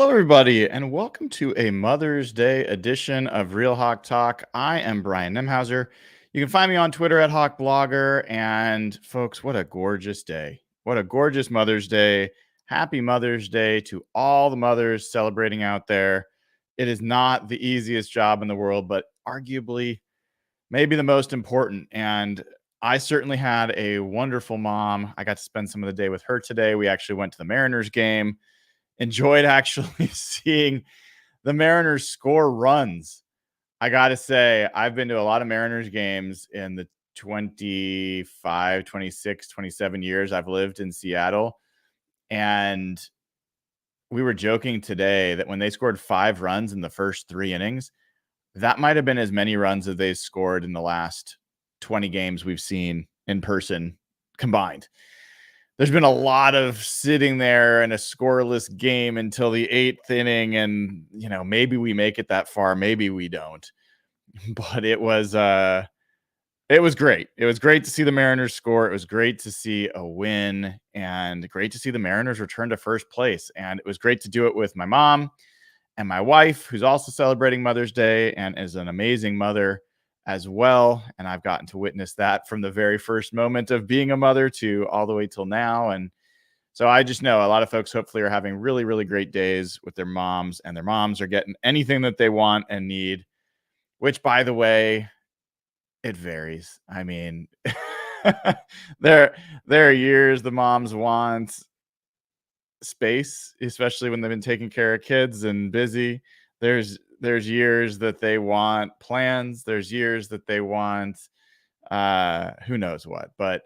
Hello, everybody, and welcome to a Mother's Day edition of Real Hawk Talk. I am Brian Nemhauser. You can find me on Twitter at Hawk Blogger. And folks, what a gorgeous day! What a gorgeous Mother's Day! Happy Mother's Day to all the mothers celebrating out there. It is not the easiest job in the world, but arguably maybe the most important. And I certainly had a wonderful mom. I got to spend some of the day with her today. We actually went to the Mariners game. Enjoyed actually seeing the Mariners score runs. I got to say, I've been to a lot of Mariners games in the 25, 26, 27 years I've lived in Seattle. And we were joking today that when they scored 5 runs in the first 3 innings, that might have been as many runs as they scored in the last 20 games we've seen in person combined. There's been a lot of sitting there in a scoreless game until the 8th inning, and maybe we make it that far, maybe we don't. But it was great. It was great to see the Mariners score. It was great to see a win, and great to see the Mariners return to first place. And it was great to do it with my mom and my wife, who's also celebrating Mother's Day and is an amazing mother as well. And I've gotten to witness that from the very first moment of being a mother to all the way till now. And so I just know a lot of folks hopefully are having really, really great days with their moms, and their moms are getting anything that they want and need, which, by the way, it varies. I mean, there are years the moms want space, especially when they've been taking care of kids and busy. There's years that they want plans. There's years that they want who knows what. But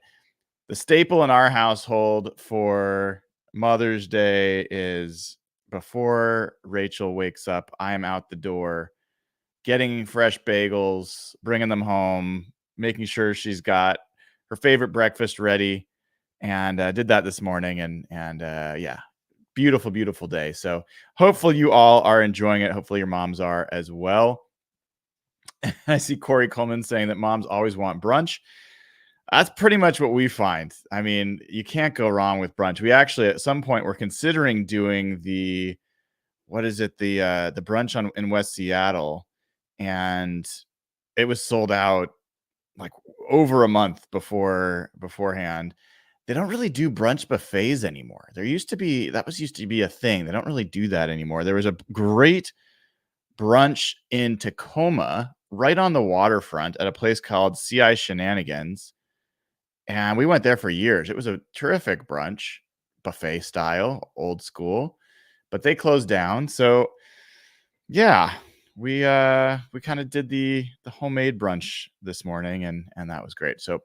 the staple in our household for Mother's Day is before Rachel wakes up, I am out the door getting fresh bagels, bringing them home, making sure she's got her favorite breakfast ready. And did that this morning. And yeah, beautiful, beautiful day. So hopefully you all are enjoying it. Hopefully your moms are as well. I see Corey Coleman saying that moms always want brunch. That's pretty much what we find. I mean, you can't go wrong with brunch. We actually, at some point, were considering doing the brunch in West Seattle, and it was sold out like over a month beforehand. They don't really do brunch buffets anymore. Used to be a thing. They don't really do that anymore. There was a great brunch in Tacoma, right on the waterfront, at a place called CI Shenanigans. And we went there for years. It was a terrific brunch, buffet style, old school, but they closed down. So yeah, we kind of did the homemade brunch this morning, and that was great. So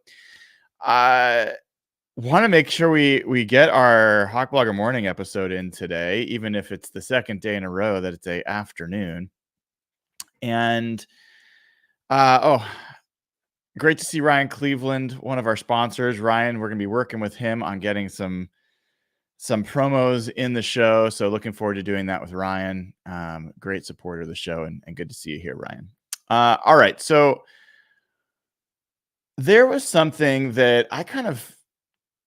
I want to make sure we get our Hawk Blogger morning episode in today, even if it's the second day in a row that it's a afternoon. And great to see Ryan Cleveland, one of our sponsors. Ryan, we're going to be working with him on getting some promos in the show. So looking forward to doing that with Ryan. Great supporter of the show, and good to see you here, Ryan. All right. So there was something that I kind of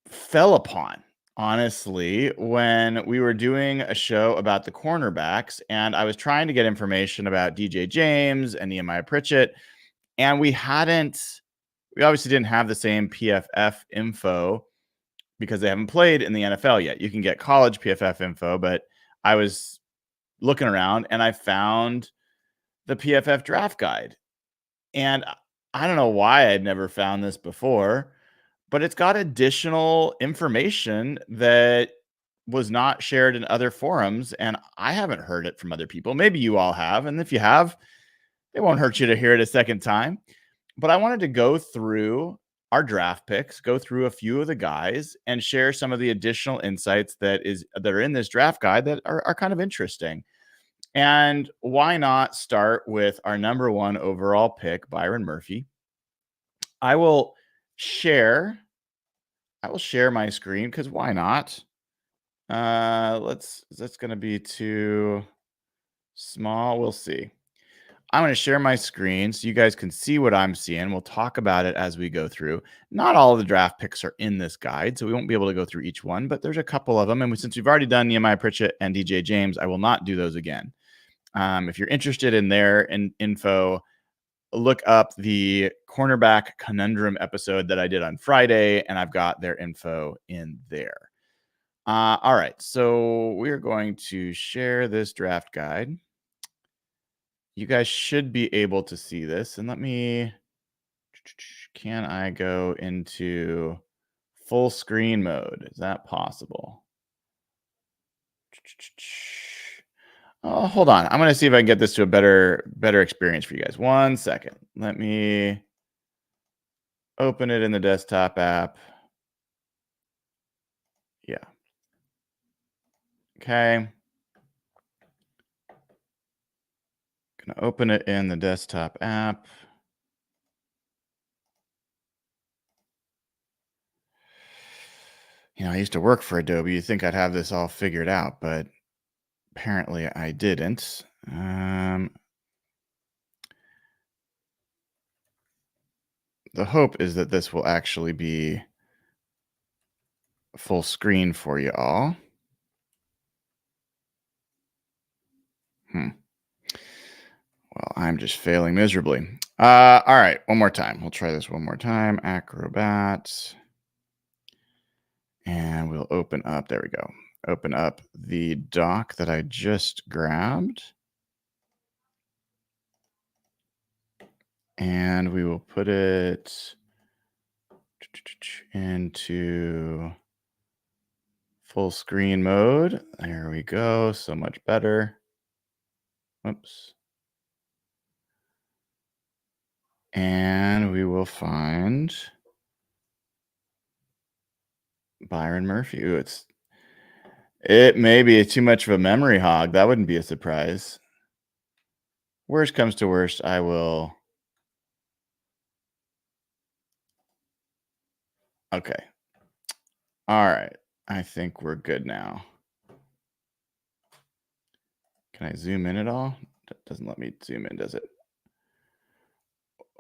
fell upon, honestly, when we were doing a show about the cornerbacks, and I was trying to get information about DJ James and Nehemiah Pritchett. And we obviously didn't have the same PFF info because they haven't played in the NFL yet. You can get college PFF info, but I was looking around and I found the PFF draft guide. And I don't know why I'd never found this before, but it's got additional information that was not shared in other forums. And I haven't heard it from other people. Maybe you all have. And if you have, it won't hurt you to hear it a second time. But I wanted to go through our draft picks, go through a few of the guys, and share some of the additional insights that are in this draft guide that are kind of interesting. And why not start with our number 1 overall pick, Byron Murphy? I will share my screen because why not? That's going to be too small. We'll see. I'm going to share my screen so you guys can see what I'm seeing. We'll talk about it as we go through. Not all of the draft picks are in this guide, so we won't be able to go through each one, but there's a couple of them. And since we've already done Nehemiah Pritchett and DJ James, I will not do those again. If you're interested in their info, look up the cornerback conundrum episode that I did on Friday, and I've got their info in there. All right, so we're going to share this draft guide. You guys should be able to see this, and can I go into full screen mode? Is that possible? Oh, hold on. I'm going to see if I can get this to a better experience for you guys. 1 second. Let me open it in the desktop app. Yeah. Okay. Gonna open it in the desktop app. I used to work for Adobe. You'd think I'd have this all figured out, but apparently I didn't. The hope is that this will actually be full screen for you all. Well, I'm just failing miserably. All right, one more time. We'll try this one more time. Acrobat. And we'll open up, there we go. Open up the doc that I just grabbed. And we will put it into full screen mode. There we go. So much better. Whoops. And we will find Byron Murphy. Ooh, it may be too much of a memory hog. That wouldn't be a surprise. Worst comes to worst, I will. Okay. All right. I think we're good now. Can I zoom in at all? That doesn't let me zoom in, does it?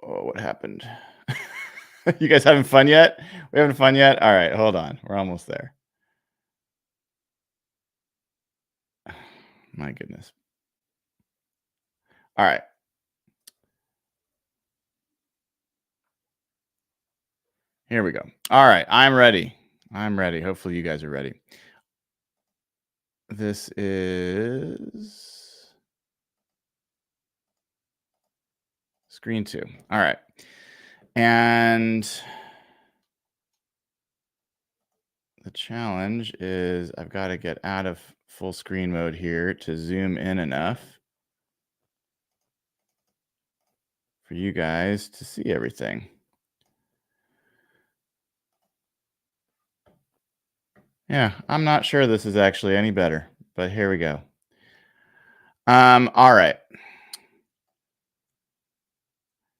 Oh, what happened? You guys having fun yet? We having fun yet? All right, hold on. We're almost there. My goodness. All right. Here we go. All right, I'm ready. I'm ready. Hopefully you guys are ready. This is screen 2. All right. And the challenge is I've got to get out of full screen mode here to zoom in enough for you guys to see everything. Yeah, I'm not sure this is actually any better, but here we go. All right.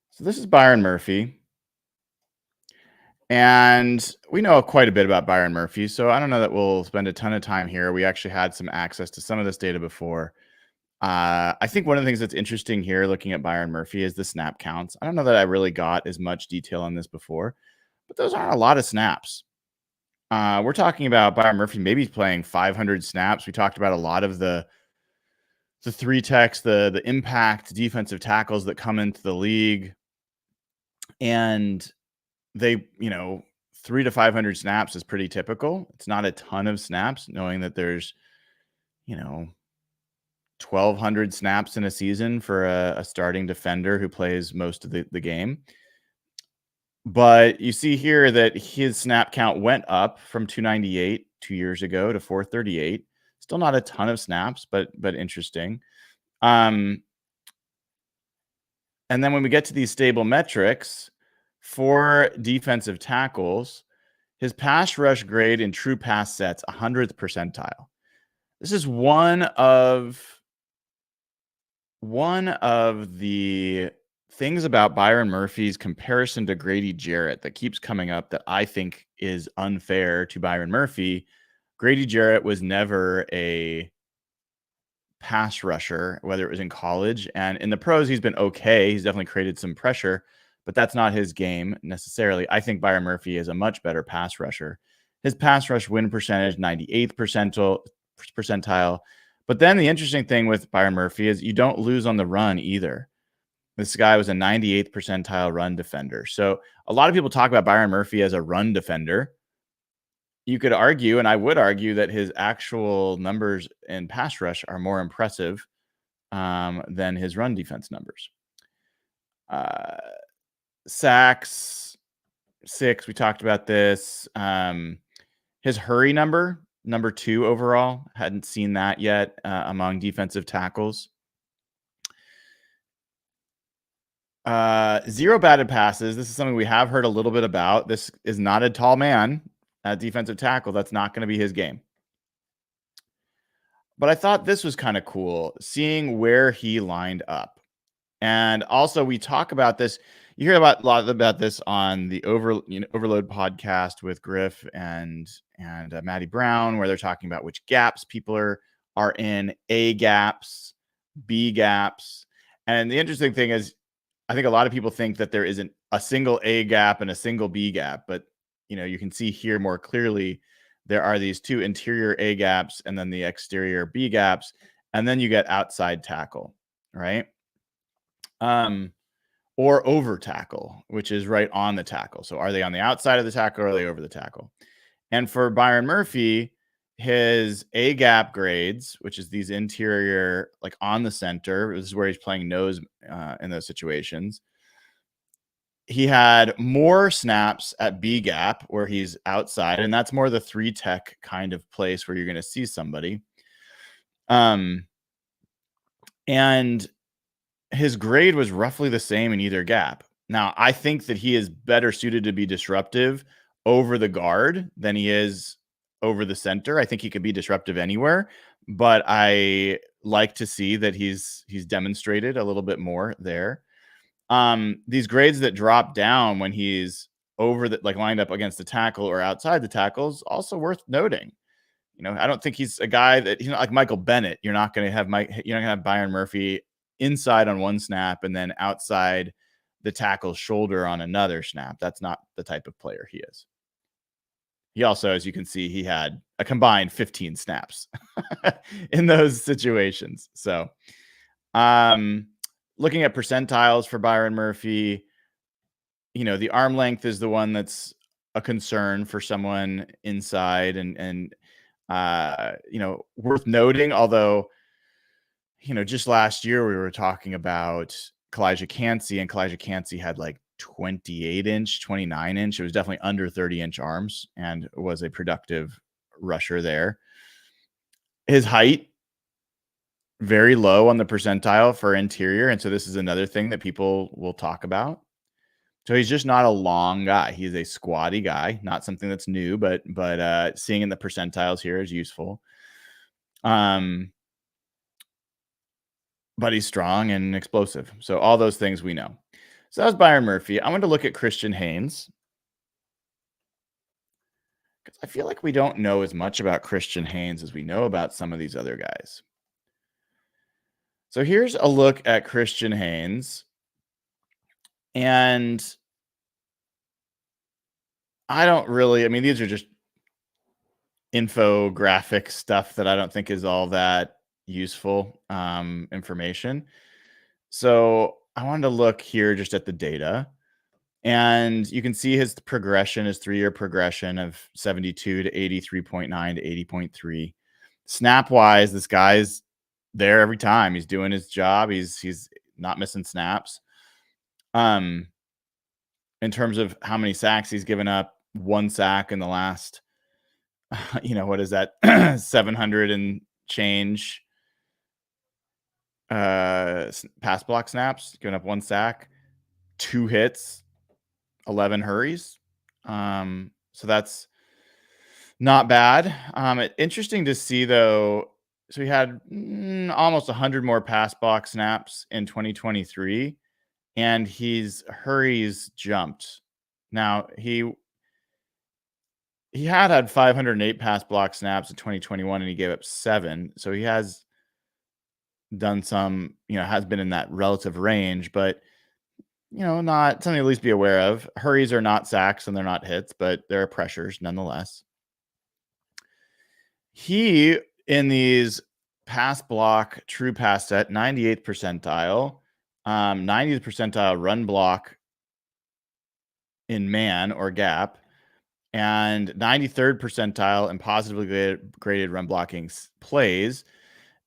So this is Byron Murphy. And we know quite a bit about Byron Murphy, so I don't know that we'll spend a ton of time here. We actually had some access to some of this data before. I think one of the things that's interesting here looking at Byron Murphy is the snap counts. I don't know that I really got as much detail on this before, but those aren't a lot of snaps. We're talking about Byron Murphy maybe playing 500 snaps. We talked about a lot of the three techs, the impact defensive tackles that come into the league. And they, 300 to 500 snaps is pretty typical. It's not a ton of snaps, knowing that there's, 1,200 snaps in a season for a starting defender who plays most of the game. But you see here that his snap count went up from 298 2 years ago to 438. Still not a ton of snaps, but interesting. And then when we get to these stable metrics for defensive tackles, his pass rush grade in true pass sets, 100th percentile. This is one of the things about Byron Murphy's comparison to Grady Jarrett that keeps coming up that I think is unfair to Byron Murphy. Grady Jarrett was never a pass rusher, whether it was in college and in the pros. He's been okay. He's definitely created some pressure, but that's not his game necessarily. I think Byron Murphy is a much better pass rusher. His pass rush win percentage, 98th percentile. But then the interesting thing with Byron Murphy is you don't lose on the run either. This guy was a 98th percentile run defender. So a lot of people talk about Byron Murphy as a run defender. You could argue, and I would argue, that his actual numbers in pass rush are more impressive than his run defense numbers. Sacks, 6. We talked about this. His hurry number 2 overall. Hadn't seen that yet among defensive tackles. 0 batted passes. This is something we have heard a little bit about. This is not a tall man at defensive tackle. That's not going to be his game. But I thought this was kind of cool, seeing where he lined up. And also, we talk about this. You hear a lot about this on the Overload podcast with Griff and Maddie Brown, where they're talking about which gaps people are in, A gaps, B gaps. And the interesting thing is, I think a lot of people think that there isn't a single A gap and a single B gap, but you can see here more clearly there are these 2 interior A gaps and then the exterior B gaps, and then you get outside tackle, right? Or over tackle, which is right on the tackle. So are they on the outside of the tackle or are they over the tackle? And for Byron Murphy, his A gap grades, which is these interior, like on the center, this is where he's playing nose in those situations. He had more snaps at B gap where he's outside, and that's more the 3 tech kind of place where you're going to see somebody. And his grade was roughly the same in either gap. Now, I think that he is better suited to be disruptive over the guard than he is over the center. I think he could be disruptive anywhere, but I like to see that he's demonstrated a little bit more there. These grades that drop down when he's over the, like, lined up against the tackle or outside the tackles, also worth noting. I don't think he's a guy that he's not like Michael Bennett. You're not going to have Byron Murphy inside on one snap and then outside the tackle's shoulder on another snap. That's not the type of player he is. He also, as you can see, he had a combined 15 snaps in those situations. So, looking at percentiles for Byron Murphy, the arm length is the one that's a concern for someone inside and worth noting, although, just last year we were talking about Kalijah Cansey, and Kalijah Cansey had like 28-inch, 29-inch. It was definitely under 30-inch arms and was a productive rusher there. His height, very low on the percentile for interior. And so this is another thing that people will talk about. So he's just not a long guy. He's a squatty guy, not something that's new, but seeing in the percentiles here is useful. But he's strong and explosive. So all those things we know. So that was Byron Murphy. I want to look at Christian Haynes, because I feel like we don't know as much about Christian Haynes as we know about some of these other guys. So here's a look at Christian Haynes. And these are just infographic stuff that I don't think is all that useful information. So I wanted to look here just at the data, and you can see his progression, his 3-year progression of 72 to 83.9 to 80.3. Snap wise, this guy's there every time. He's doing his job. He's not missing snaps. In terms of how many sacks he's given up, 1 sack in the last, what is that? 700 and change pass block snaps, giving up 1 sack, 2 hits, 11 hurries. So that's not bad. Interesting to see though. So he had almost 100 more pass block snaps in 2023, and his hurries jumped. Now he had 508 pass block snaps in 2021, and he gave up 7. So he has done some, has been in that relative range, but not something to at least be aware of. Hurries are not sacks and they're not hits, but there are pressures nonetheless. He, in these pass block, true pass set, 98th percentile, 90th percentile run block in man or gap, and 93rd percentile in positively graded run blocking plays,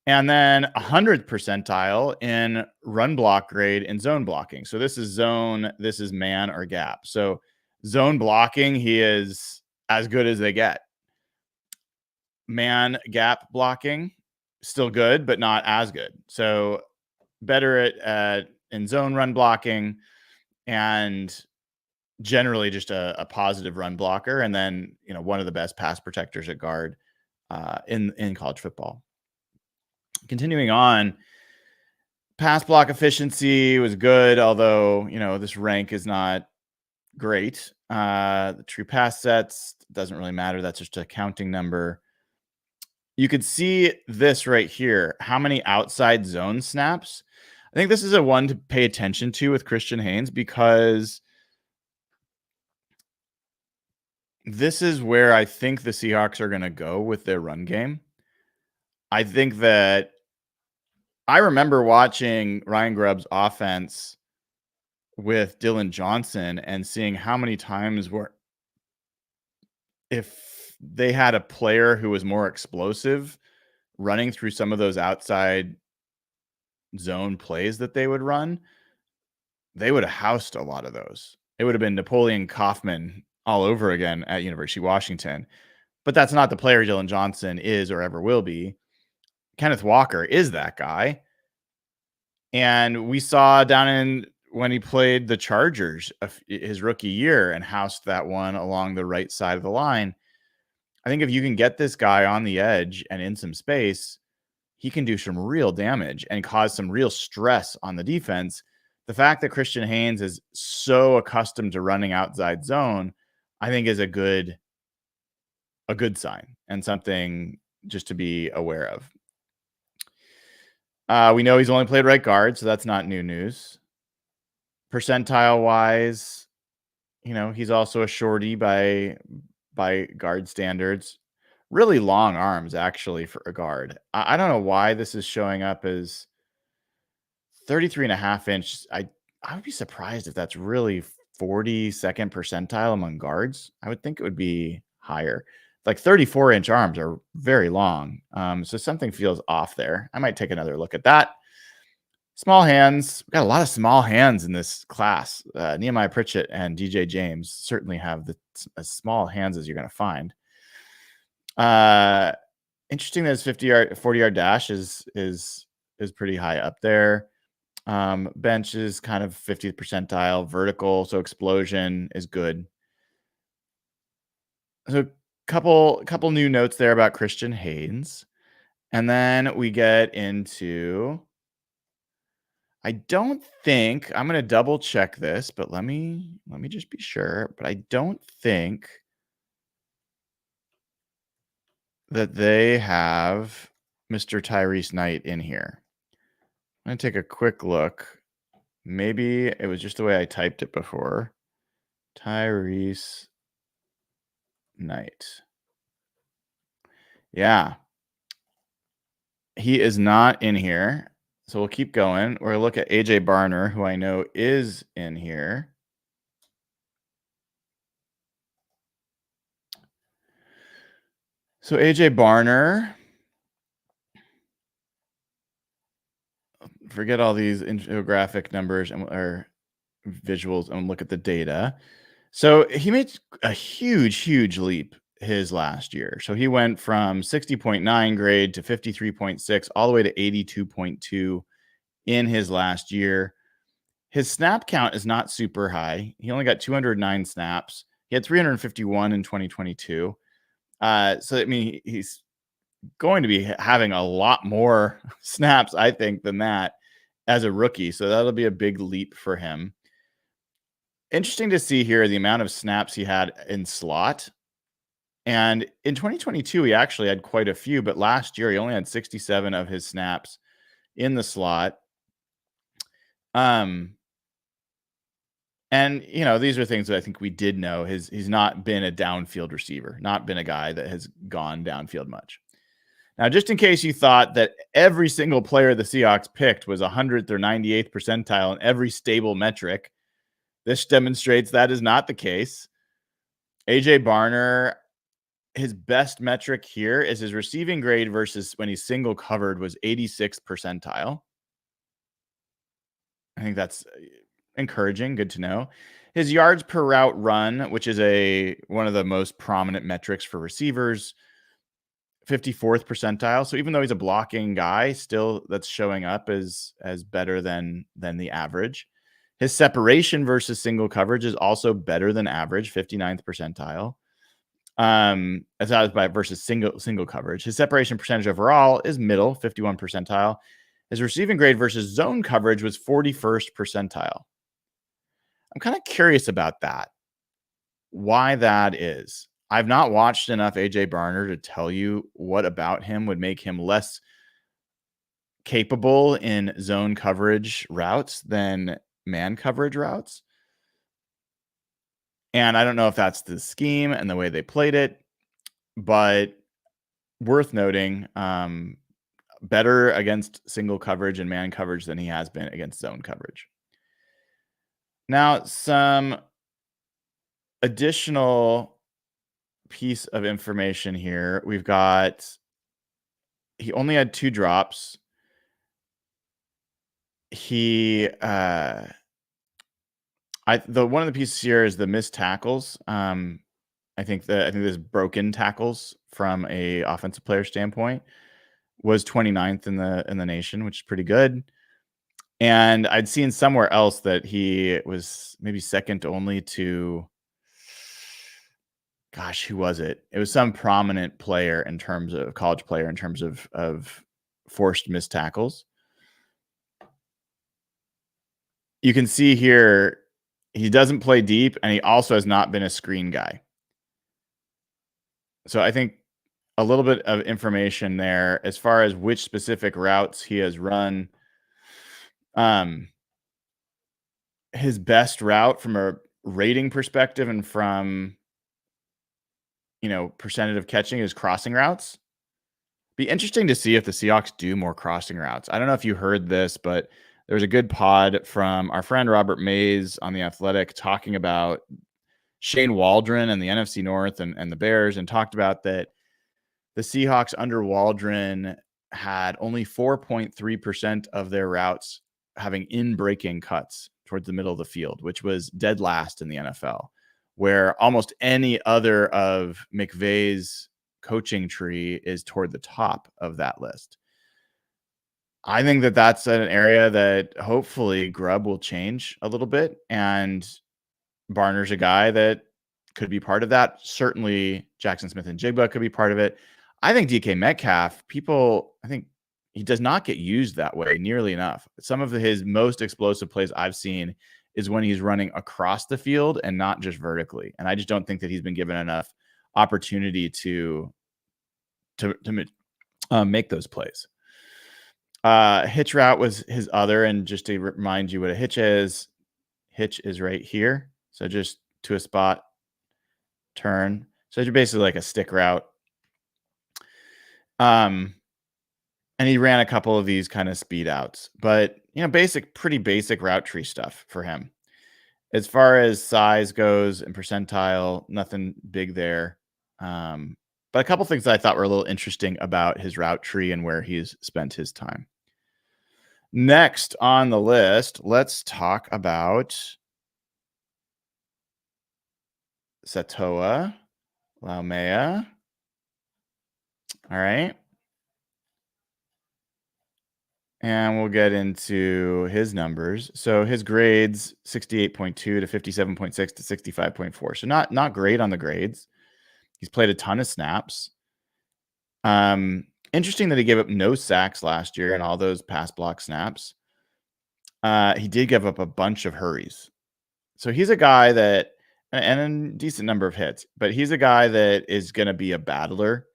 and then 100th percentile in run block grade in zone blocking. So this is zone, this is man or gap. So zone blocking, he is as good as they get. Man gap blocking, still good, but not as good. So better at in zone run blocking, and generally just a positive run blocker, and then one of the best pass protectors at guard in college football. Continuing on, pass block efficiency was good, although this rank is not great. The true pass sets doesn't really matter. That's just a counting number. You could see this right here. How many outside zone snaps? I think this is a one to pay attention to with Christian Haynes, because this is where I think the Seahawks are going to go with their run game. I think that I remember watching Ryan Grubb's offense with Dylan Johnson and seeing how many times where if they had a player who was more explosive running through some of those outside zone plays that they would run, they would have housed a lot of those. It would have been Napoleon Kaufman all over again at University of Washington. But that's not the player Dylan Johnson is or ever will be. Kenneth Walker is that guy. And we saw down in when he played the Chargers his rookie year and housed that one along the right side of the line. I think if you can get this guy on the edge and in some space, he can do some real damage and cause some real stress on the defense. The fact that Christian Haynes is so accustomed to running outside zone, I think is a good sign and something just to be aware of. We know he's only played right guard, so that's not new news. Percentile wise, he's also a shorty by guard standards. Really long arms, actually, for a guard. I don't know why this is showing up as 33.5 inch. I would be surprised if that's really 42nd percentile among guards. I would think it would be higher. Like 34-inch arms are very long. So something feels off there. I might take another look at that. Small hands. We've got a lot of small hands in this class. Nehemiah Pritchett and DJ James certainly have as small hands as you're going to find. Interesting that his 40-yard dash is pretty high up there. Bench is kind of 50th percentile. Vertical, so explosion is good. So couple new notes there about Christian Haynes. And then we get into, I don't think, I'm going to double check this, but let me just be sure, but I don't think that they have Mr. Tyrese Knight in here. I'm going to take a quick look. Maybe it was just the way I typed it before. Tyrese Knight. Yeah. He is not in here. So we'll keep going. We're going to look at AJ Barner, who I know is in here. So AJ Barner, forget all these infographic numbers or visuals and look at the data. So he made a huge leap his last year. So he went from 60.9 grade to 53.6 all the way to 82.2 in his last year. His snap count is not super high. He only got 209 snaps. He had 351 in 2022. So I mean, he's going to be having a lot more snaps, I think, than that as a rookie. So that'll be a big leap for him. Interesting to see here the amount of snaps he had in slot. And in 2022, he actually had quite a few, but last year he only had 67 of his snaps in the slot. And these are things that I think we did know. He's not been a downfield receiver, not been a guy that has gone downfield much. Now, just in case you thought that every single player the Seahawks picked was 100th or 98th percentile in every stable metric, this demonstrates that is not the case. AJ Barner, his best metric here is his receiving grade versus when he's single covered was 86th percentile. I think that's encouraging. Good to know. His yards per route run, which is one of the most prominent metrics for receivers, 54th percentile. So even though he's a blocking guy, still that's showing up as better than the average. His separation versus single coverage is also better than average, 59th percentile. As I was by versus single coverage. His separation percentage overall is middle, 51 percentile. His receiving grade versus zone coverage was 41st percentile. I'm kind of curious about that. Why that is. I've not watched enough AJ Barner to tell you what about him would make him less capable in zone coverage routes than man coverage routes. And I don't know if that's the scheme and the way they played it, but worth noting, better against single coverage and man coverage than he has been against zone coverage. Now, some additional piece of information here. We've got, he only had 2 drops. He, one of the pieces here is the missed tackles. I think there's broken tackles from a offensive player standpoint was 29th in the nation, which is pretty good. And I'd seen somewhere else that he was maybe second only to, gosh, who was it? It was some prominent player in terms of college player in terms of forced missed tackles. You can see here, he doesn't play deep, and he also has not been a screen guy. So I think a little bit of information there as far as which specific routes he has run. His best route from a rating perspective and from, percentage of catching is crossing routes. Be interesting to see if the Seahawks do more crossing routes. I don't know if you heard this, but there was a good pod from our friend Robert Mays on The Athletic talking about Shane Waldron and the NFC North and the Bears, and talked about that the Seahawks under Waldron had only 4.3% of their routes having in-breaking cuts towards the middle of the field, which was dead last in the NFL, where almost any other of McVay's coaching tree is toward the top of that list. I think that that's an area that hopefully Grubb will change a little bit, and Barner's a guy that could be part of that. Certainly Jackson Smith and Jigba could be part of it. I think DK Metcalf, I think he does not get used that way nearly enough. Some of his most explosive plays I've seen is when he's running across the field and not just vertically. And I just don't think that he's been given enough opportunity to make those plays. Hitch route was his other, and just to remind you what a hitch is right here. So just to a spot, turn. So you're basically like a stick route. And he ran a couple of these kind of speed outs, but pretty basic route tree stuff for him. As far as size goes and percentile, nothing big there. But a couple things that I thought were a little interesting about his route tree and where he's spent his time. Next on the list, let's talk about Satoa Laumea. All right. And we'll get into his numbers. So his grades, 68.2 to 57.6 to 65.4. So not great on the grades. He's played a ton of snaps. Interesting that he gave up no sacks last year and all those pass block snaps. He did give up a bunch of hurries. So he's a guy that, and a decent number of hits, but he's a guy that is going to be a battler,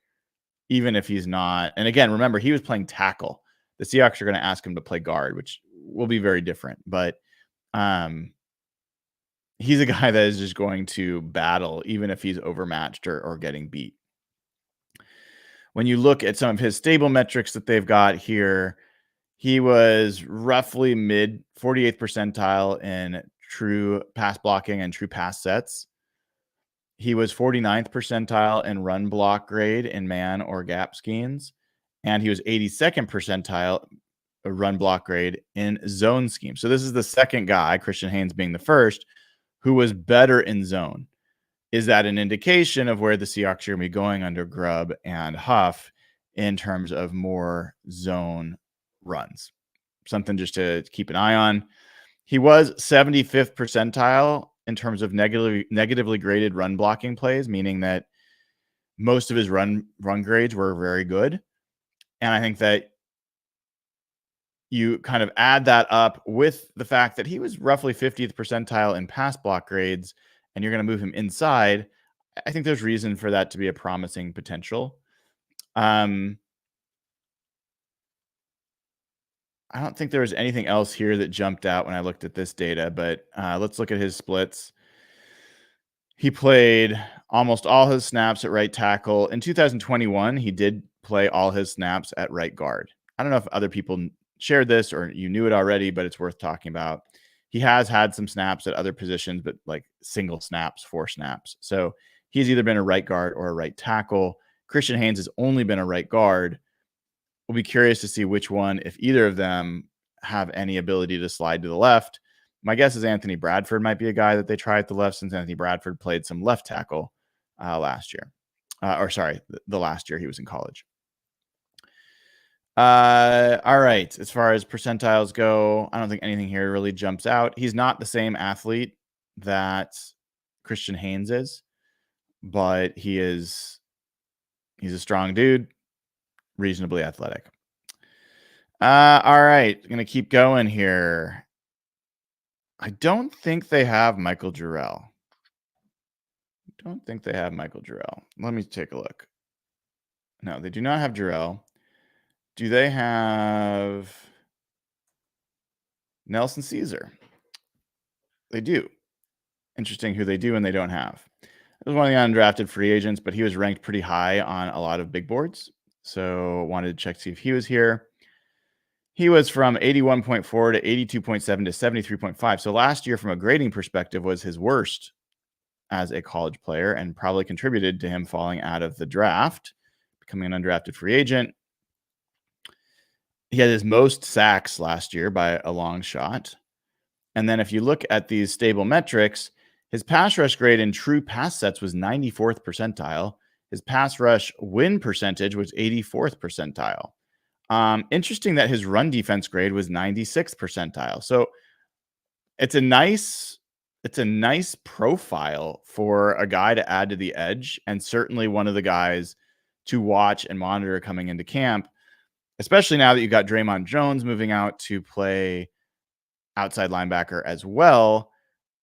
even if he's not. And again, remember, he was playing tackle. The Seahawks are going to ask him to play guard, which will be very different. But he's a guy that is just going to battle, even if he's overmatched or getting beat. When you look at some of his stable metrics that they've got here, he was roughly mid 48th percentile in true pass blocking and true pass sets. He was 49th percentile in run block grade in man or gap schemes. And he was 82nd percentile run block grade in zone scheme. So this is the second guy, Christian Haynes being the first, who was better in zone. Is that an indication of where the Seahawks are going to be going under Grubb and Huff in terms of more zone runs? Something just to keep an eye on. He was 75th percentile in terms of negatively graded run blocking plays, meaning that most of his run grades were very good. And I think that you kind of add that up with the fact that he was roughly 50th percentile in pass block grades, and you're going to move him inside. I think there's reason for that to be a promising potential. I don't think there was anything else here that jumped out when I looked at this data, but let's look at his splits. He played almost all his snaps at right tackle. In 2021, he did play all his snaps at right guard. I don't know if other people shared this or you knew it already, but it's worth talking about. He has had some snaps at other positions, but like single snaps, 4 snaps. So he's either been a right guard or a right tackle. Christian Haynes has only been a right guard. We'll be curious to see which one, if either of them have any ability to slide to the left. My guess is Anthony Bradford might be a guy that they try at the left, since Anthony Bradford played some left tackle last year. The last year he was in college. All right. As far as percentiles go, I don't think anything here really jumps out. He's not the same athlete that Christian Haynes is, but he's a strong dude, reasonably athletic. All right. I'm going to keep going here. I don't think they have Michael Jarrell. Let me take a look. No, they do not have Jarrell. Do they have Nelson Caesar? They do. Interesting who they do and they don't have. It was one of the undrafted free agents, but he was ranked pretty high on a lot of big boards. So wanted to check to see if he was here. He was from 81.4 to 82.7 to 73.5. So last year, from a grading perspective, was his worst as a college player and probably contributed to him falling out of the draft, becoming an undrafted free agent. He had his most sacks last year by a long shot. And then if you look at these stable metrics, his pass rush grade in true pass sets was 94th percentile. His pass rush win percentage was 84th percentile. Interesting that his run defense grade was 96th percentile. So it's a nice profile for a guy to add to the edge, and certainly one of the guys to watch and monitor coming into camp, especially now that you've got Draymond Jones moving out to play outside linebacker as well.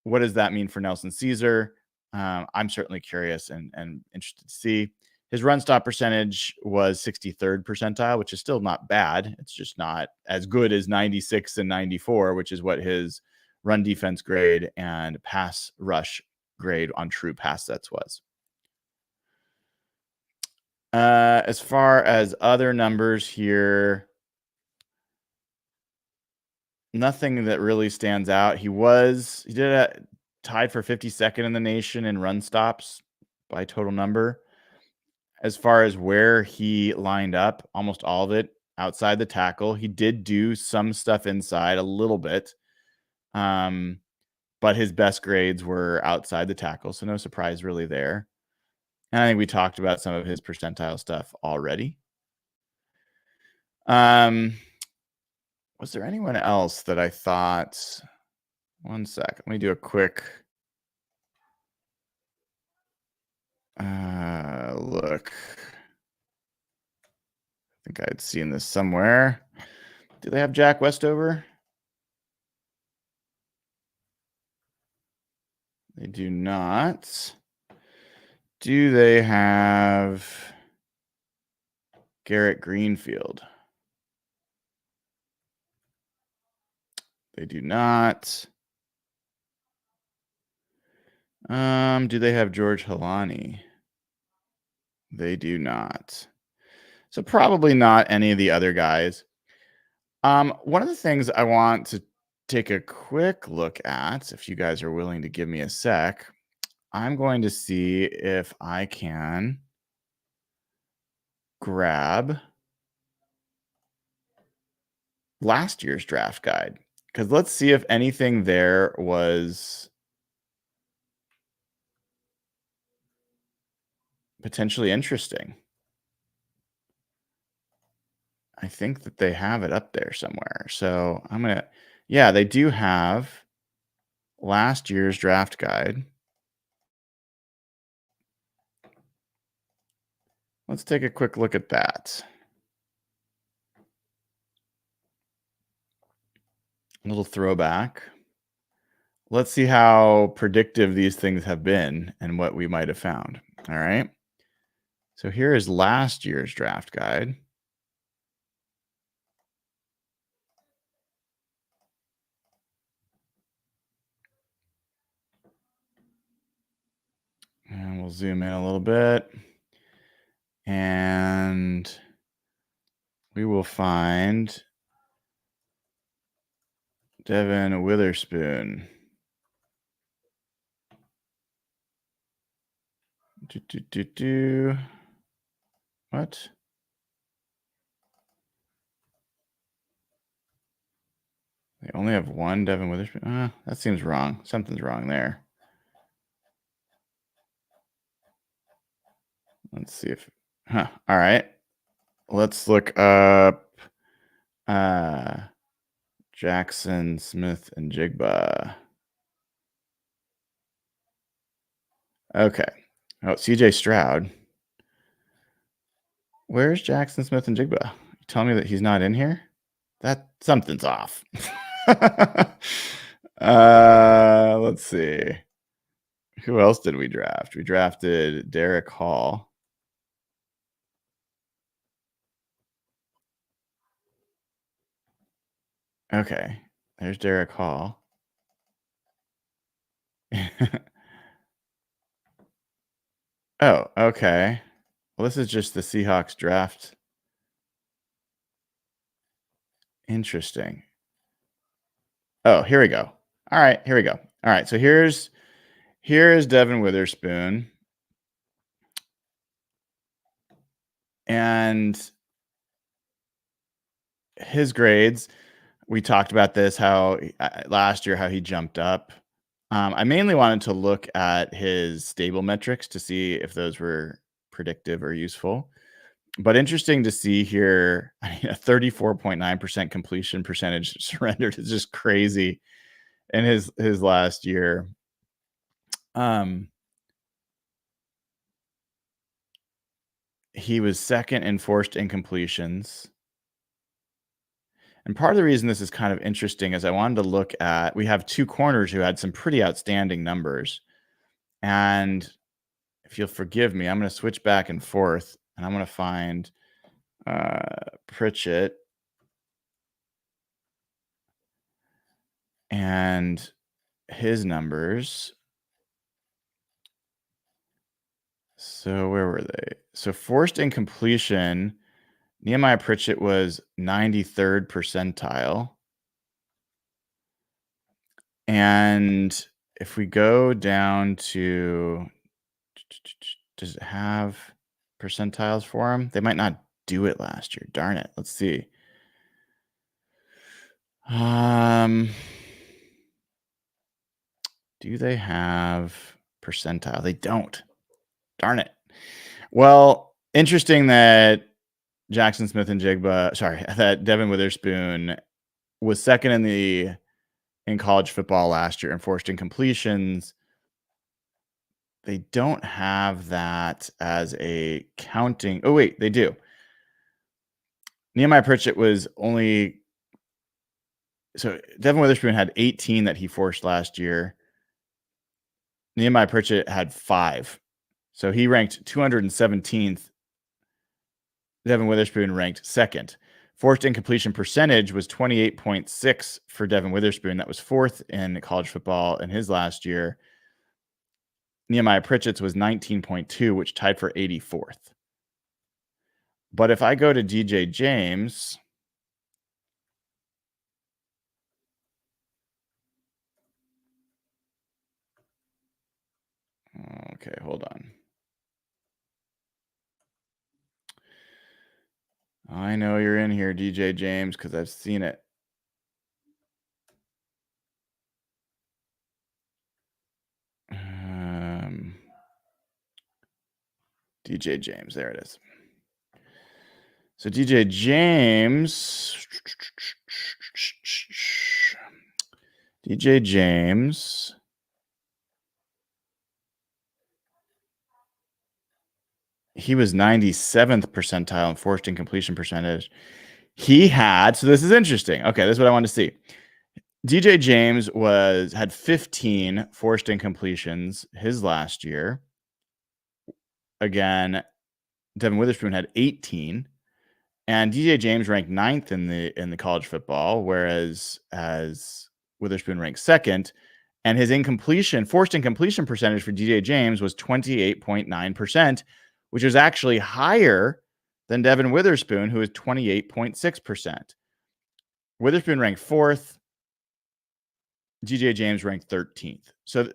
What does that mean for Nelson Caesar? I'm certainly curious and interested to see. His run stop percentage was 63rd percentile, which is still not bad. It's just not as good as 96 and 94, which is what his run defense grade and pass rush grade on true pass sets was. As far as other numbers here, nothing that really stands out. He did tied for 52nd in the nation in run stops by total number. As far as where he lined up, almost all of it outside the tackle. He did do some stuff inside a little bit, but his best grades were outside the tackle, so no surprise really there. And I think we talked about some of his percentile stuff already. Was there anyone else that I thought? One sec. Let me do a quick look. I think I'd seen this somewhere. Do they have Jack Westover? They do not. Do they have Garrett Greenfield? They do not. Do they have George Halani? They do not. So probably not any of the other guys. One of the things I want to take a quick look at, if you guys are willing to give me a sec, I'm going to see if I can grab last year's draft guide, because let's see if anything there was potentially interesting. I think that they have it up there somewhere. So I'm going to, yeah, they do have last year's draft guide. Let's take a quick look at that. A little throwback. Let's see how predictive these things have been and what we might have found. All right. So here is last year's draft guide. And we'll zoom in a little bit. And we will find Devin Witherspoon. What? They only have one Devin Witherspoon? That seems wrong. Something's wrong there. Let's see if... All right. Let's look up Jackson, Smith, and Jigba. Okay. Oh, CJ Stroud. Where's Jackson, Smith, and Jigba? You tell me that he's not in here? That something's off. Let's see. Who else did we draft? We drafted Derek Hall. Okay. There's Derek Hall. Oh, okay. Well, this is just the Seahawks draft. Interesting. Oh, here we go. All right, here we go. All right, so here is Devin Witherspoon. And his grades, we talked about this, how last year, how he jumped up. I mainly wanted to look at his stable metrics to see if those were predictive or useful. But interesting to see here, I mean, a 34.9% completion percentage surrendered is just crazy in his last year. He was second in forced incompletions. And part of the reason this is kind of interesting is I wanted to look at, we have two corners who had some pretty outstanding numbers. And if you'll forgive me, I'm going to switch back and forth, and I'm going to find Pritchett and his numbers. So where were they? So forced incompletion, Nehemiah Pritchett was 93rd percentile. And if we go down to, does it have percentiles for him? They might not do it last year. Darn it. Let's see. Do they have percentile? They don't. Darn it. Well, interesting that Jackson Smith and Jigba, that Devin Witherspoon was second in college football last year in forced incompletions. They don't have that as a counting. Oh, wait, they do. Nehemiah Pritchett was only, so Devin Witherspoon had 18 that he forced last year. Nehemiah Pritchett had 5. So he ranked 217th. Devin Witherspoon ranked second. Forced incompletion percentage was 28.6 for Devin Witherspoon. That was 4th in college football in his last year. Nehemiah Pritchett's was 19.2, which tied for 84th. But if I go to DJ James, okay, hold on. I know you're in here, DJ James, because I've seen it. DJ James, there it is. So DJ James, he was 97th percentile in forced incompletion percentage. He had, so this is interesting. Okay, this is what I wanted to see. DJ James had 15 forced incompletions his last year. Again, Devin Witherspoon had 18, and DJ James ranked 9th in the college football, whereas as Witherspoon ranked 2nd, and his forced incompletion percentage for DJ James was 28.9%, which was actually higher than Devin Witherspoon, who is 28.6%. Witherspoon ranked 4th. DJ James ranked 13th. So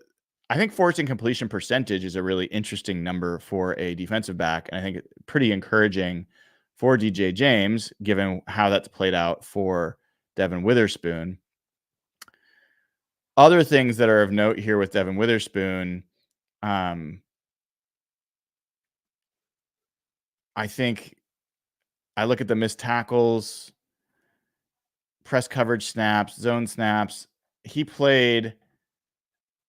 I think forced incompletion percentage is a really interesting number for a defensive back, and I think it's pretty encouraging for DJ James, given how that's played out for Devin Witherspoon. Other things that are of note here with Devin Witherspoon, I think I look at the missed tackles, press coverage snaps, zone snaps. He played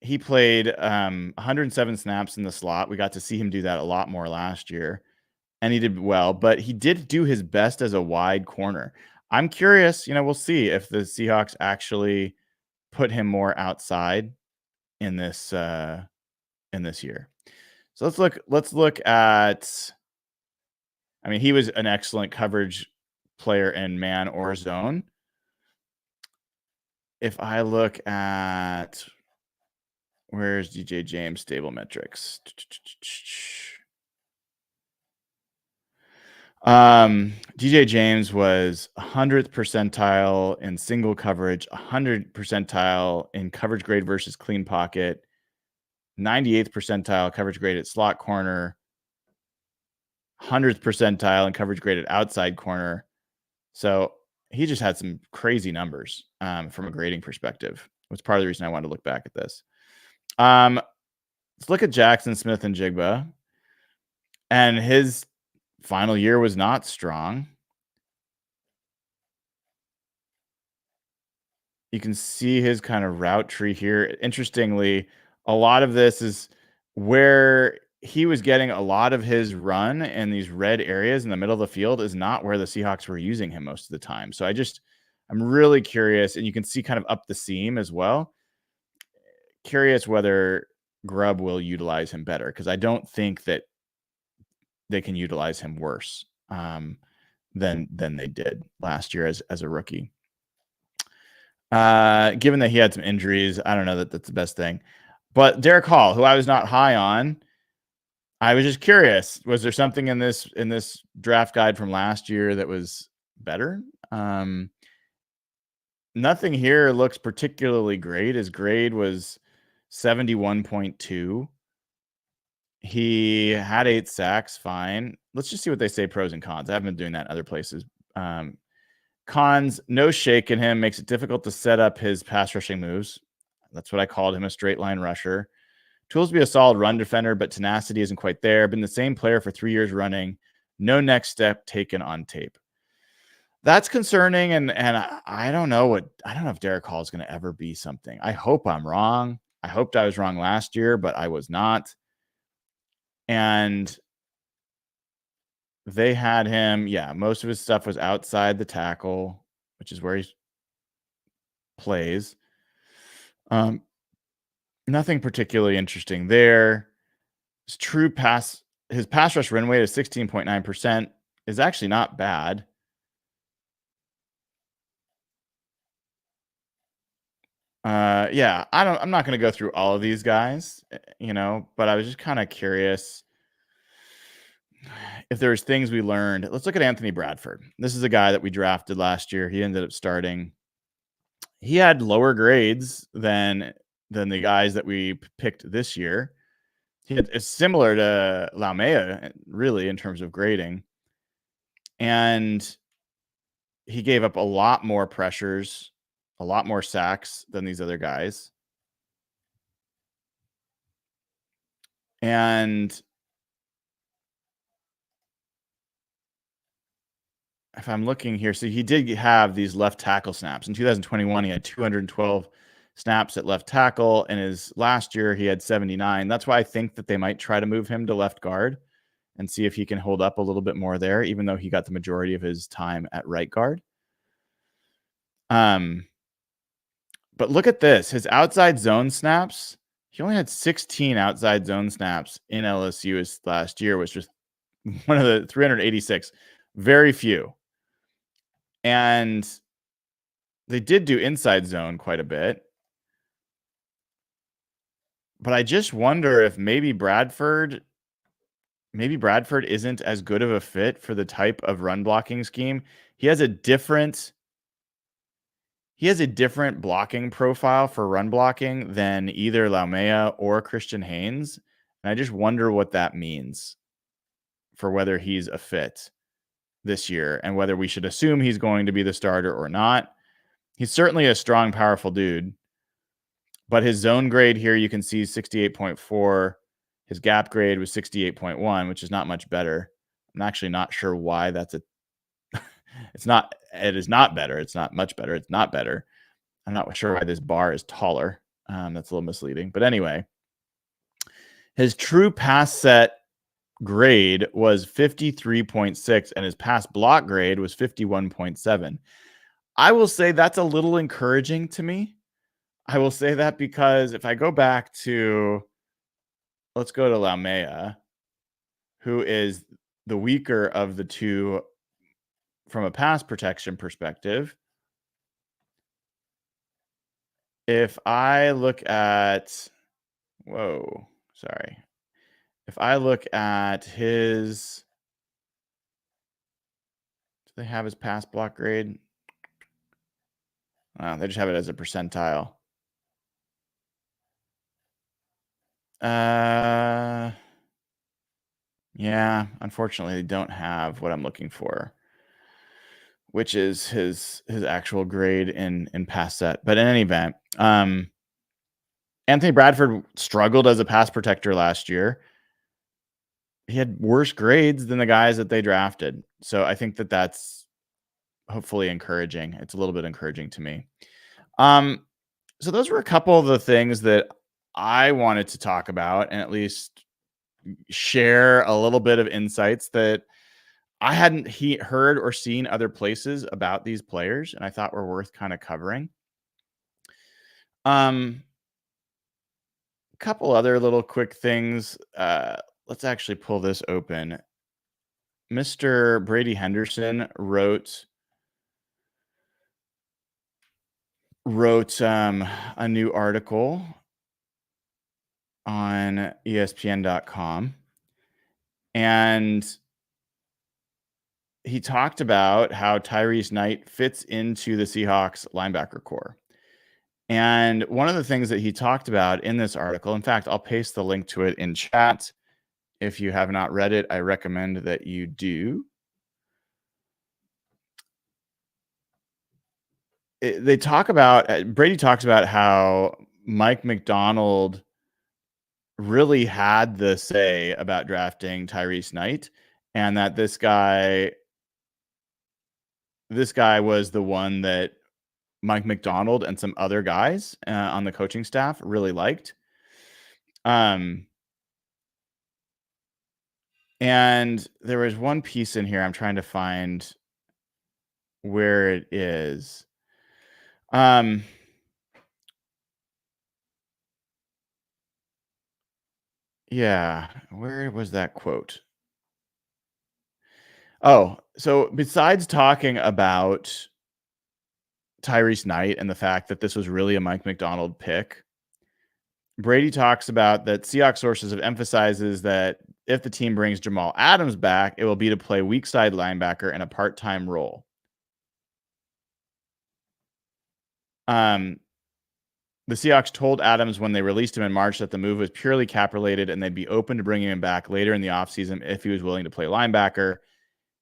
107 snaps in the slot. We got to see him do that a lot more last year, and he did well, but he did do his best as a wide corner. I'm curious, we'll see if the Seahawks actually put him more outside in this year. So let's look at, he was an excellent coverage player in man or zone. If I look at, where's DJ James stable metrics? DJ James was 100th percentile in single coverage, 100th percentile in coverage grade versus clean pocket, 98th percentile coverage grade at slot corner, 100th percentile in coverage grade at outside corner. So he just had some crazy numbers from a grading perspective. That's part of the reason I wanted to look back at this. Let's look at Jackson Smith-Njigba, and his final year was not strong. You can see his kind of route tree here. Interestingly, a lot of this is where he was getting a lot of his run in these red areas in the middle of the field is not where the Seahawks were using him most of the time. So I'm really curious, and you can see kind of up the seam as well. Curious whether Grubb will utilize him better, because I don't think that they can utilize him worse than they did last year as a rookie. Given that he had some injuries, I don't know that that's the best thing. But Derek Hall, who I was not high on, I was just curious. Was there something in this draft guide from last year that was better? Nothing here looks particularly great. His grade was 71.2. He had 8 sacks, fine. Let's just see what they say pros and cons. I haven't been doing that in other places. Cons, no shake in him, makes it difficult to set up his pass rushing moves. That's what I called him, a straight line rusher. Tools to be a solid run defender, but tenacity isn't quite there. Been the same player for 3 years running. No next step taken on tape. That's concerning, and I don't know if Derek Hall is going to ever be something. I hope I'm wrong. I hoped I was wrong last year, but I was not. And they had him, most of his stuff was outside the tackle, which is where he plays. Nothing particularly interesting there. His pass rush run rate of 16.9% is actually not bad. Yeah, I'm not going to go through all of these guys, but I was just kind of curious if there's things we learned. Let's look at Anthony Bradford. This is a guy that we drafted last year. He ended up starting. He had lower grades than the guys that we picked this year. It's similar to Laumea, really, in terms of grading. And he gave up a lot more pressures, a lot more sacks than these other guys. And if I'm looking here, so he did have these left tackle snaps. In 2021, he had 212 snaps at left tackle. And his last year, he had 79. That's why I think that they might try to move him to left guard and see if he can hold up a little bit more there, even though he got the majority of his time at right guard. But look at this. His outside zone snaps, he only had 16 outside zone snaps in LSU last year, which was one of the 386. Very few. And they did do inside zone quite a bit. But I just wonder if maybe Bradford isn't as good of a fit for the type of run blocking scheme. He has a different blocking profile for run blocking than either Laumea or Christian Haynes. And I just wonder what that means for whether he's a fit this year and whether we should assume he's going to be the starter or not. He's certainly a strong, powerful dude. But his zone grade here, you can see 68.4. His gap grade was 68.1, which is not much better. I'm actually not sure why it is not better. It's not much better. It's not better. I'm not sure why this bar is taller. That's a little misleading. But anyway, his true pass set grade was 53.6 and his pass block grade was 51.7. I will say that's a little encouraging to me. I will say that because if I go back to, let's go to Laumea, who is the weaker of the two from a pass protection perspective. If I look at, if I look at his, do they have his pass block grade? They just have it as a percentile. Yeah, unfortunately, they don't have what I'm looking for, which is his actual grade in pass set. But in any event, Anthony Bradford struggled as a pass protector last year. He had worse grades than the guys that they drafted. So I think that that's hopefully encouraging. It's a little bit encouraging to me. So those were a couple of the things that I wanted to talk about and at least share a little bit of insights that I hadn't heard or seen other places about these players, and I thought were worth kind of covering. A couple other little quick things. Let's actually pull this open. Mr. Brady Henderson wrote a new article on ESPN.com, and he talked about how Tyrese Knight fits into the Seahawks linebacker core. And one of the things that he talked about in this article, in fact, I'll paste the link to it in chat. If you have not read it, I recommend that you do. Brady talks about how Mike Macdonald really had the say about drafting Tyrese Knight, and that this guy was the one that Mike Macdonald and some other guys on the coaching staff really liked. And there was one piece in here I'm trying to find where it is. Yeah, where was that quote? Oh, so besides talking about Tyrese Knight and the fact that this was really a Mike Macdonald pick. Brady talks about that Seahawks sources have emphasizes that if the team brings Jamal Adams back, it will be to play weak side linebacker in a part-time role. The Seahawks told Adams when they released him in March that the move was purely cap-related and they'd be open to bringing him back later in the offseason if he was willing to play linebacker.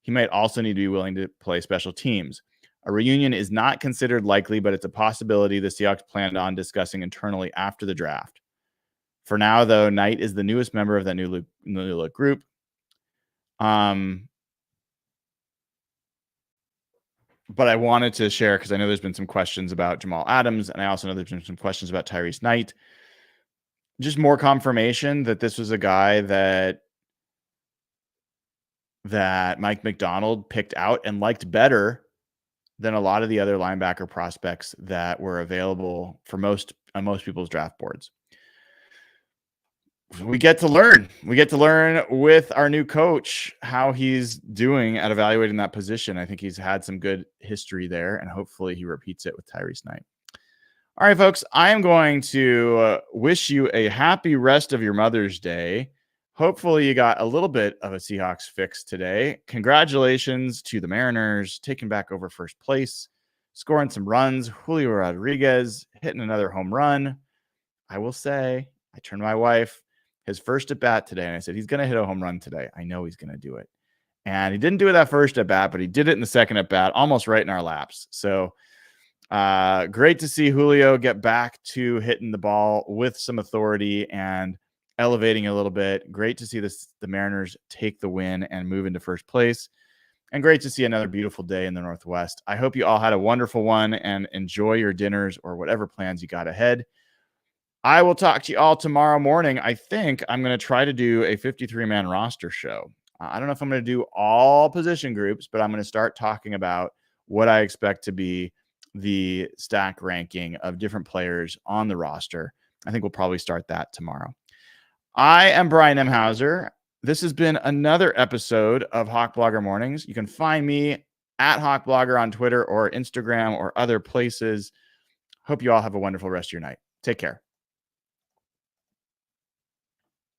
He might also need to be willing to play special teams. A reunion is not considered likely, but it's a possibility the Seahawks planned on discussing internally after the draft. For now, though, Knight is the newest member of that new look group. But I wanted to share because I know there's been some questions about Jamal Adams, and I also know there's been some questions about Tyrese Knight. Just more confirmation that this was a guy that Mike Macdonald picked out and liked better than a lot of the other linebacker prospects that were available for on most people's draft boards. We get to learn. We get to learn with our new coach how he's doing at evaluating that position. I think he's had some good history there, and hopefully he repeats it with Tyrese Knight. All right, folks, I am going to wish you a happy rest of your Mother's Day. Hopefully you got a little bit of a Seahawks fix today. Congratulations to the Mariners taking back over first place, scoring some runs. Julio Rodriguez hitting another home run. I will say, I turned to my wife, his first at bat today, and I said, he's going to hit a home run today. I know he's going to do it. And he didn't do it that first at bat, but he did it in the second at bat, almost right in our laps. So great to see Julio get back to hitting the ball with some authority and elevating a little bit. Great to see the Mariners take the win and move into first place. And great to see another beautiful day in the Northwest. I hope you all had a wonderful one and enjoy your dinners or whatever plans you got ahead. I will talk to you all tomorrow morning. I think I'm going to try to do a 53-man roster show. I don't know if I'm going to do all position groups, but I'm going to start talking about what I expect to be the stack ranking of different players on the roster. I think we'll probably start that tomorrow. I am Brian Nemhauser. This has been another episode of Hawk Blogger Mornings. You can find me at Hawk Blogger on Twitter or Instagram or other places. Hope you all have a wonderful rest of your night. Take care.